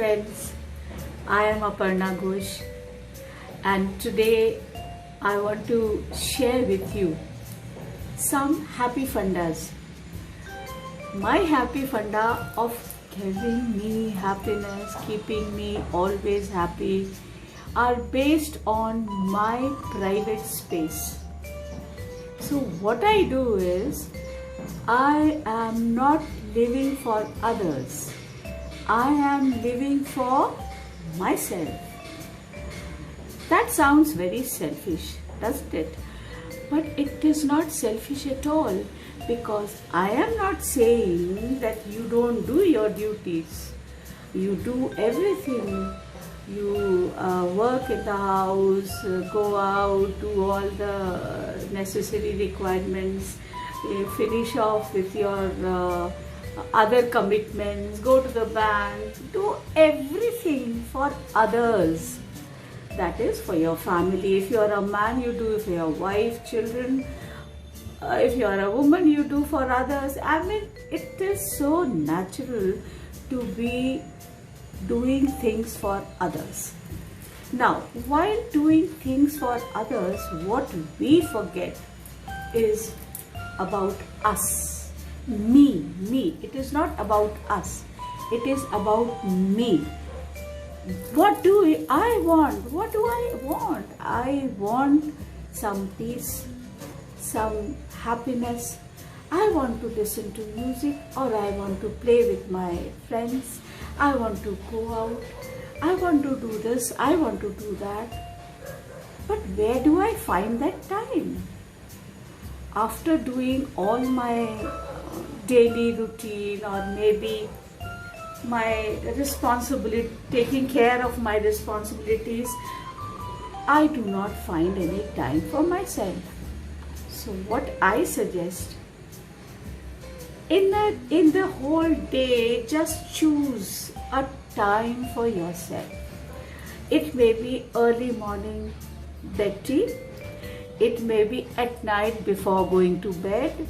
friends, I am Aparna Ghosh and today I want to share with you some happy fundas. My happy funda of giving me happiness, keeping me always happy are based on my private space. So what I do is, I am not living for others. I am living for myself. That sounds very selfish, doesn't it? But it is not selfish at all, because I am not saying that you don't do your duties. You do everything. You work in the house, go out, do all the necessary requirements, finish off with your other commitments, go to the bank, do everything for others. That is for your family. If you are a man, you do it for your wife, children. If you are a woman, you do for others. I mean, it is so natural to be doing things for others. Now, while doing things for others, what we forget is about us. Me. It is not about us. It is about me. What do I want? What do I want? I want some peace, some happiness. I want to listen to music, or I want to play with my friends. I want to go out. I want to do this. I want to do that. But where do I find that time? After doing all my daily routine, or maybe my responsibility, taking care of my responsibilities, I do not find any time for myself. So what I suggest, in the whole day, just choose a time for yourself. It may be early morning bed tea, it may be at night before going to bed,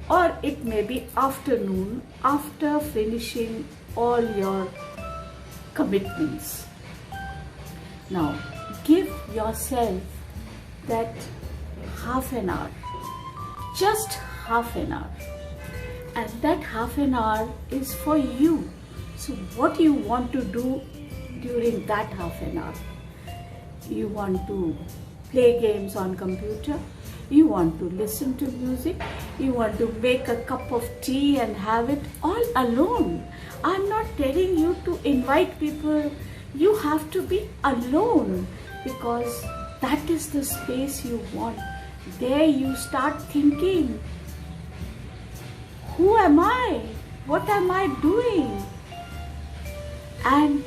or it may be afternoon after finishing all your commitments. Now, give yourself that half an hour, just half an hour. And that half an hour is for you. So what you want to do during that half an hour? You want to play games on computer, you want to listen to music, you want to make a cup of tea and have it all alone. I'm not telling you to invite people. You have to be alone, because that is the space you want. There you start thinking, who am I? What am I doing? And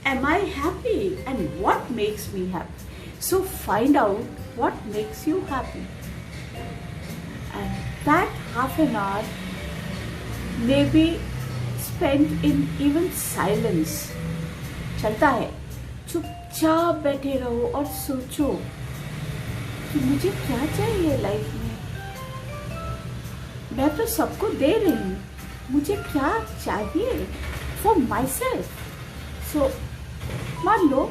am I happy? And what makes me happy? So find out what makes you happy. And that half an hour may be spent in even silence. चलता है, चुपचाप बैठे रहो और सोचो कि मुझे क्या चाहिए लाइफ में। मैं तो सबको दे रही हूँ, मुझे क्या चाहिए फॉर माई सेल्फ। सो मान लो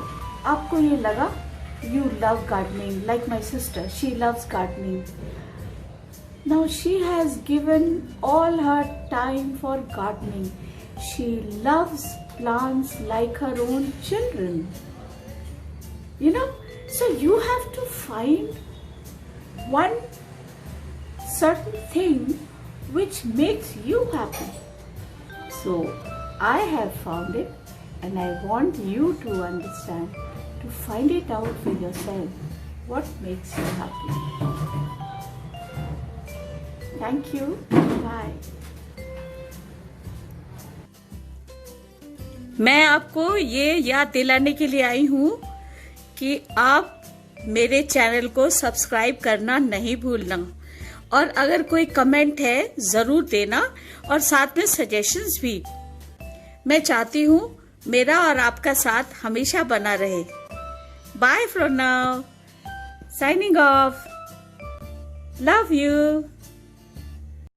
आपको ये लगा, you love gardening, like my sister, she loves gardening. Now she has given all her time for gardening. She loves plants like her own children. You know, so you have to find one certain thing which makes you happy. So I have found it, and I want you to understand, to find it out for yourself, what makes you happy. Thank you. Bye. मैं आपको ये याद दिलाने के लिए आई हूँ कि आप मेरे चैनल को सब्सक्राइब करना नहीं भूलना, और अगर कोई कमेंट है ज़रूर देना, और साथ में सजेशंस भी। मैं चाहती हूँ मेरा और आपका साथ हमेशा बना रहे। Bye for now, signing off, love you.